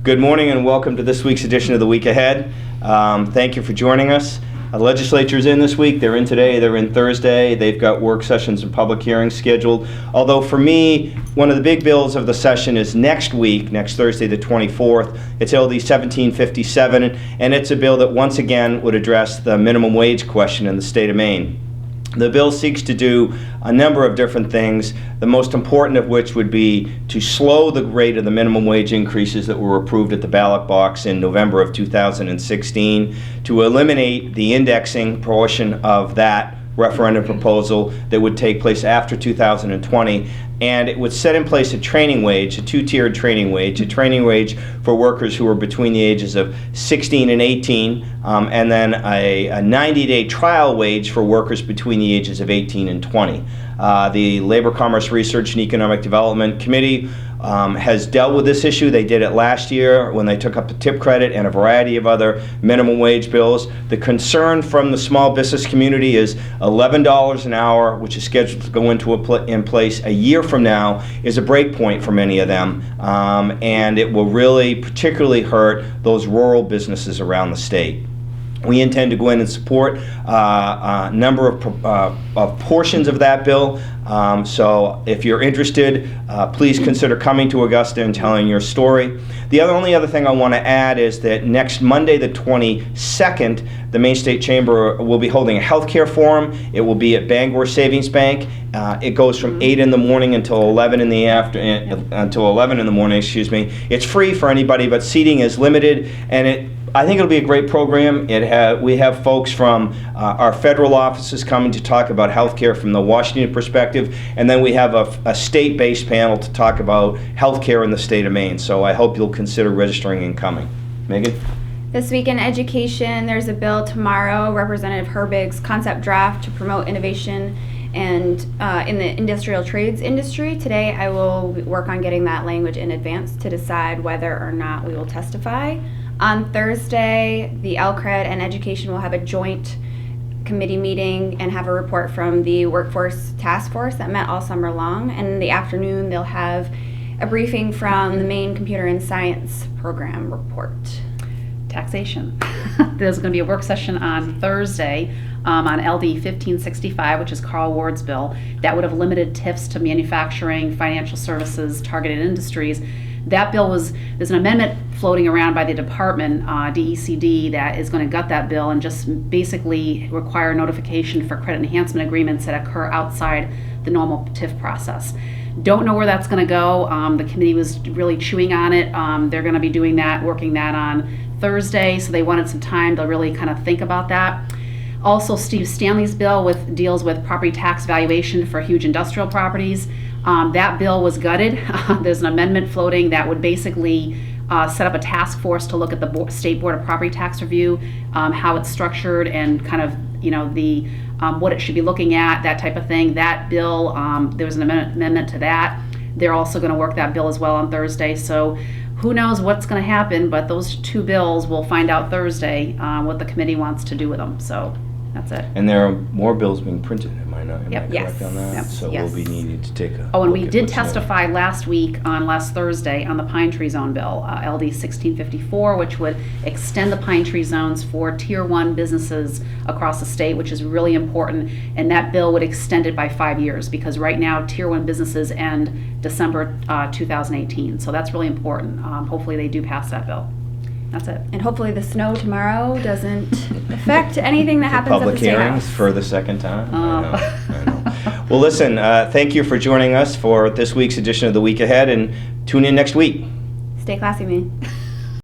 Good morning and welcome to this week's edition of The Week Ahead. Thank you for joining us. The Legislature's in this week. They're in today, they're in Thursday. They've got work sessions and public hearings scheduled. Although for me, one of the big bills of the session is next week, next Thursday the 24th. It's LD 1757, and it's a bill that once again would address the minimum wage question in the state of Maine. The bill seeks to do a number of different things, the most important of which would be to slow the rate of the minimum wage increases that were approved at the ballot box in November of 2016, to eliminate the indexing portion of that referendum proposal that would take place after 2020, and it would set in place a training wage, a two-tiered training wage for workers who are between the ages of 16 and 18, and then a 90-day trial wage for workers between the ages of 18 and 20. The Labor, Commerce, Research, and Economic Development Committee has dealt with this issue. They did it last year when they took up the tip credit and a variety of other minimum wage bills. The concern from the small business community is $11 an hour, which is scheduled to go into in place a year from now, is a break point for many of them, and it will really particularly hurt those rural businesses around the state. We intend to go in and support a number of portions of that bill. So if you're interested, please consider coming to Augusta and telling your story. The only other thing I want to add is that next Monday, the 22nd, the Maine State Chamber will be holding a healthcare forum. It will be at Bangor Savings Bank. It goes from 8 in the morning until 11 in the morning, excuse me. It's free for anybody, but seating is limited, and I think it'll be a great program. We have folks from our federal offices coming to talk about healthcare from the Washington perspective, and then we have a state-based panel to talk about healthcare in the state of Maine. So I hope you'll consider registering and coming. Megan? This week in education, there's a bill tomorrow, Representative Herbig's concept draft to promote innovation and in the industrial trades industry. Today I will work on getting that language in advance to decide whether or not we will testify. On Thursday, the LCRED and education will have a joint committee meeting and have a report from the workforce task force that met all summer long. And in the afternoon, they'll have a briefing from the Maine Computer and Science Program report. Taxation. There's going to be a work session on Thursday on LD 1565, which is Carl Ward's bill. That would have limited TIFs to manufacturing, financial services, targeted industries. That bill there's an amendment floating around by the department, DECD, that is going to gut that bill and just basically require notification for credit enhancement agreements that occur outside the normal TIF process. Don't know where that's going to go. The committee was really chewing on it. They're going to be doing that, working that on Thursday, so they wanted some time to really kind of think about that. Also, Steve Stanley's bill deals with property tax valuation for huge industrial properties. That bill was gutted. There's an amendment floating that would basically set up a task force to look at the State Board of Property Tax Review, how it's structured, and kind of the what it should be looking at, that type of thing. That bill, there was an amendment to that. They're also going to work that bill as well on Thursday. So who knows what's going to happen, but those two bills, we'll find out Thursday what the committee wants to do with them. So that's it. And there are more bills being printed, am I Yep. correct on that? Yep. So Yes. we'll be needing to take a Oh, and look we at did what's new. testify last Thursday on the Pine Tree Zone bill, LD 1654, which would extend the Pine Tree Zones for Tier 1 businesses across the state, which is really important. And that bill would extend it by 5 years, because right now Tier 1 businesses end December 2018. So that's really important. Hopefully they do pass that bill. That's it. And hopefully the snow tomorrow doesn't affect anything that happens at the Public State hearings House. for the second time. I know. Well, listen, thank you for joining us for this week's edition of The Week Ahead, and tune in next week. Stay classy, man.